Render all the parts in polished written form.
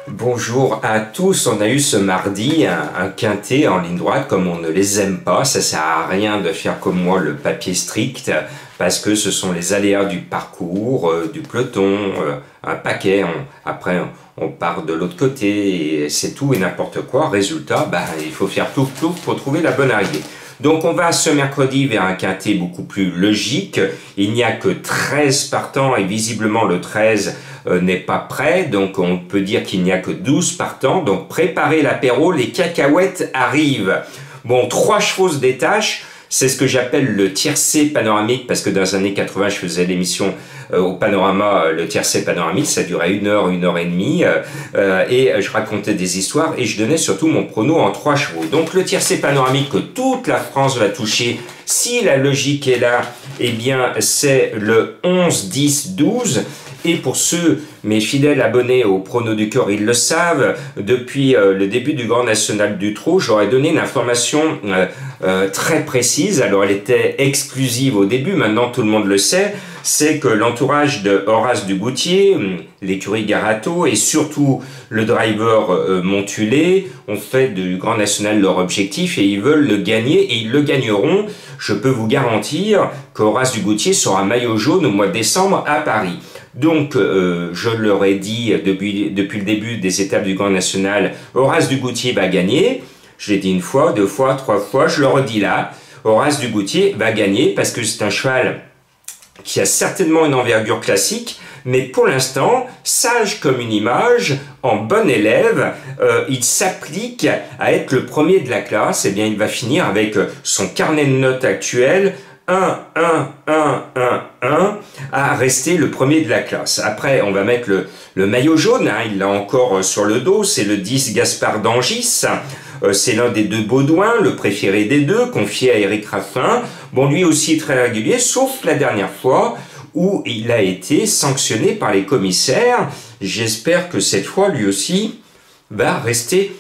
Bonjour à tous, on a eu ce mardi un quintet en ligne droite comme on ne les aime pas, ça sert à rien de faire comme moi le papier strict parce que ce sont les aléas du parcours, du peloton, un paquet, après on part de l'autre côté et c'est tout et n'importe quoi, résultat il faut faire tout pour trouver la bonne arrivée. Donc on va ce mercredi vers un quintet beaucoup plus logique, il n'y a que 13 partants et visiblement le 13 n'est pas prêt, donc on peut dire qu'il n'y a que 12 partants, donc préparez l'apéro, les cacahuètes arrivent. Bon, 3 chevaux se détachent, c'est ce que j'appelle le tiercé panoramique, parce que dans les années 80, je faisais l'émission au Panorama, le tiercé panoramique, ça durait 1 heure, 1 heure et demie, et je racontais des histoires, et je donnais surtout mon prono en 3 chevaux. Donc le tiercé panoramique que toute la France va toucher, si la logique est là, eh bien c'est le 11, 10, 12, et pour ceux, mes fidèles abonnés au Prono du Cœur, ils le savent, depuis le début du Grand National du Trot, j'aurais donné une information très précise. Alors elle était exclusive au début, maintenant tout le monde le sait, c'est que l'entourage de Horace Dugoutier, l'écurie Garato et surtout le driver Montulé ont fait du Grand National leur objectif et ils veulent le gagner et ils le gagneront. Je peux vous garantir qu'Horace Dugoutier sera maillot jaune au mois de décembre à Paris. Donc, je leur ai dit depuis le début des étapes du Grand National, Horace Dugoutier va gagner. Je l'ai dit 1 fois, 2 fois, 3 fois, je le redis là. Horace Dugoutier va gagner parce que c'est un cheval qui a certainement une envergure classique, mais pour l'instant, sage comme une image, en bon élève, il s'applique à être le premier de la classe. Eh bien, il va finir avec son carnet de notes actuel, 1, 1, 1, 1, 1, à rester le premier de la classe. Après, on va mettre le maillot jaune, hein, il l'a encore sur le dos, c'est le 10 Gaspard d'Angis. C'est l'un des 2 Baudouin, le préféré des 2, confié à Éric Raffin. Bon, lui aussi très régulier, sauf la dernière fois où il a été sanctionné par les commissaires. J'espère que cette fois, lui aussi, va rester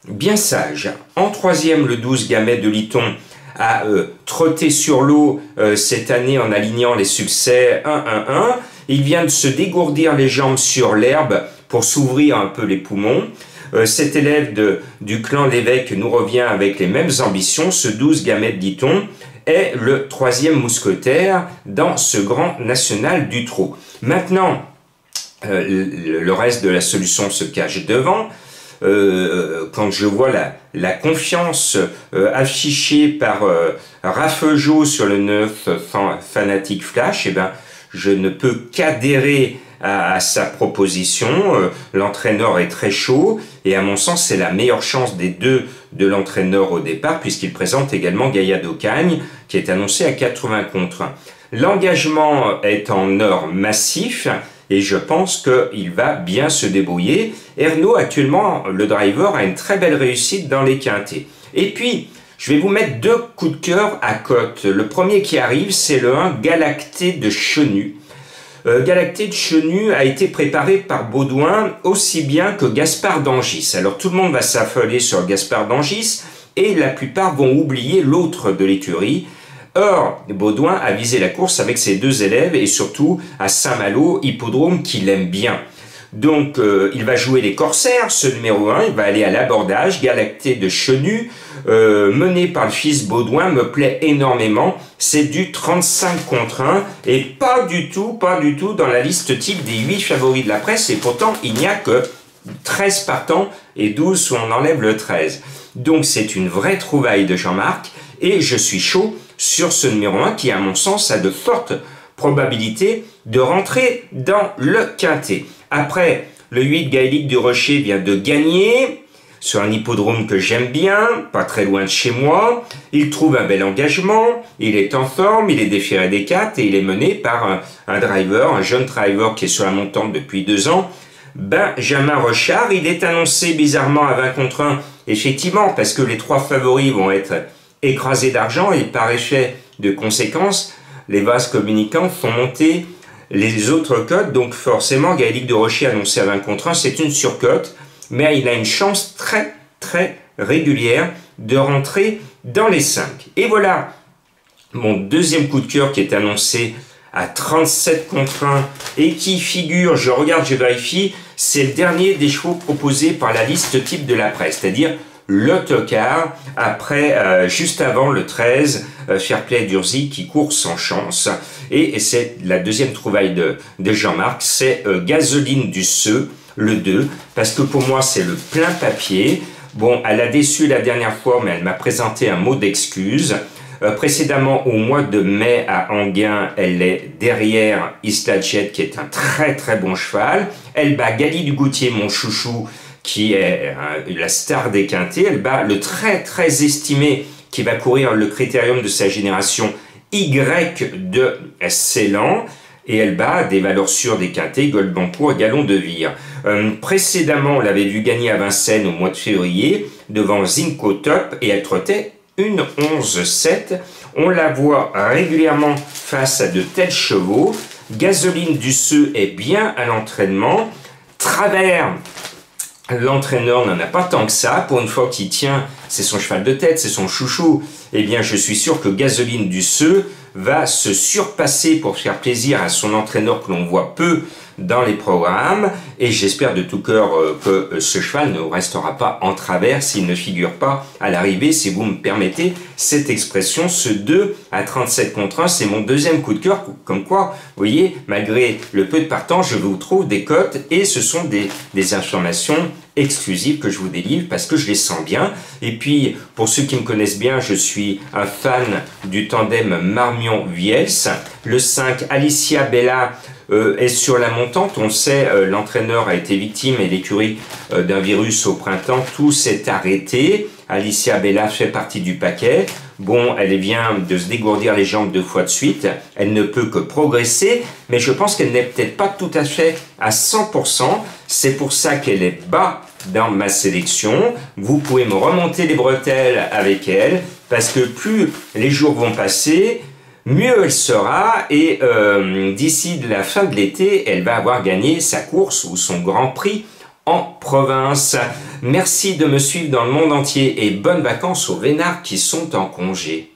bien sage. En 3e, le 12 Gamet de Liton a trotté sur l'eau cette année en alignant les succès 1-1-1. Il vient de se dégourdir les jambes sur l'herbe pour s'ouvrir un peu les poumons. Cet élève du clan Lévesque nous revient avec les mêmes ambitions. Ce 12 Gamet de Liton est le 3e mousquetaire dans ce Grand National du Trot. Maintenant, le reste de la solution se cache devant. Quand je vois la confiance affichée par Raffegeau sur le 9 Fanatic Flash, eh ben, je ne peux qu'adhérer à sa proposition. L'entraîneur est très chaud et à mon sens c'est la meilleure chance des 2 de l'entraîneur au départ puisqu'il présente également Gaïa d'Ocagne qui est annoncé à 80 contre 1. L'engagement est en or massif et je pense qu'il va bien se débrouiller. Ernaud, actuellement, le driver, a une très belle réussite dans les quintets. Et puis, je vais vous mettre 2 coups de cœur à cote. Le premier qui arrive, c'est le 1 Galacté de Chenu. Galacté de Chenu a été préparé par Baudouin aussi bien que Gaspard d'Angis. Alors tout le monde va s'affoler sur Gaspard d'Angis et la plupart vont oublier l'autre de l'écurie. Or, Baudouin a visé la course avec ses 2 élèves et surtout à Saint-Malo, hippodrome qu'il aime bien. Donc, il va jouer les corsaires, ce numéro 1, il va aller à l'abordage, Galacté de Chenu, mené par le fils Baudouin, me plaît énormément. C'est du 35 contre 1 et pas du tout dans la liste type des 8 favoris de la presse et pourtant, il n'y a que 13 partants et 12 où on enlève le 13. Donc, c'est une vraie trouvaille de Jean-Marc et je suis chaud sur ce numéro 1 qui, à mon sens, a de fortes probabilités de rentrer dans le quintet. Après, le 8 Gaélique du Rocher vient de gagner sur un hippodrome que j'aime bien, pas très loin de chez moi. Il trouve un bel engagement, il est en forme, il est déféré des 4 et il est mené par un driver, un jeune driver qui est sur la montante depuis 2 ans, Benjamin Rochard. Il est annoncé bizarrement à 20 contre 1, effectivement, parce que les 3 favoris vont être écrasés d'argent et par effet de conséquence, les vases communicants font monter les autres cotes, donc forcément Gaélique de Rocher annoncé à 20 contre 1, c'est une surcote, mais il a une chance très régulière de rentrer dans les 5. Et voilà mon deuxième coup de cœur qui est annoncé à 37 contre 1 et qui figure, je regarde, je vérifie, c'est le dernier des chevaux proposés par la liste type de la presse, c'est-à-dire l'Autocar, après, juste avant le 13, Fairplay d'Urzy qui court sans chance. Et c'est la deuxième trouvaille de Jean-Marc, c'est Gasoline du Seu, le 2, parce que pour moi c'est le plein papier. Bon, elle a déçu la dernière fois, mais elle m'a présenté un mot d'excuse. Précédemment, au mois de mai à Enghien, elle est derrière Isla Jet, qui est un très très bon cheval. Elle bat Gali du Goutier, mon chouchou, qui est la star des quintés. Elle bat le très très estimé, qui va courir le critérium de sa génération, Y de Ceylan. Et elle bat des valeurs sûres des quintés, Gold Bancourt et Galon de Vire. Précédemment, on l'avait vu gagner à Vincennes au mois de février, devant Zinco Top, et elle trottait une 11-7. On la voit régulièrement face à de tels chevaux. Gasoline du Seu est bien à l'entraînement. Travers, l'entraîneur n'en a pas tant que ça. Pour une fois qu'il tient, c'est son cheval de tête, c'est son chouchou. Eh bien, je suis sûr que Gasoline du Seu va se surpasser pour faire plaisir à son entraîneur que l'on voit peu dans les programmes, et j'espère de tout cœur que ce cheval ne restera pas en travers s'il ne figure pas à l'arrivée, si vous me permettez cette expression. Ce 2 à 37 contre 1, c'est mon deuxième coup de cœur, comme quoi, vous voyez, malgré le peu de partants, je vous trouve des cotes, et ce sont des informations exclusives que je vous délivre parce que je les sens bien. Et puis, pour ceux qui me connaissent bien, je suis un fan du tandem Marmion-Viels. Le 5, Alicia Bella, est sur la montante. On sait, l'entraîneur a été victime et l'écurie d'un virus au printemps. Tout s'est arrêté. Alicia Bella fait partie du paquet. Bon, elle vient de se dégourdir les jambes 2 fois de suite. Elle ne peut que progresser, mais je pense qu'elle n'est peut-être pas tout à fait à 100%. C'est pour ça qu'elle est bas dans ma sélection. Vous pouvez me remonter les bretelles avec elle, parce que plus les jours vont passer, mieux elle sera, et d'ici la fin de l'été, elle va avoir gagné sa course ou son Grand Prix en province. Merci de me suivre dans le monde entier et bonnes vacances aux vénards qui sont en congé.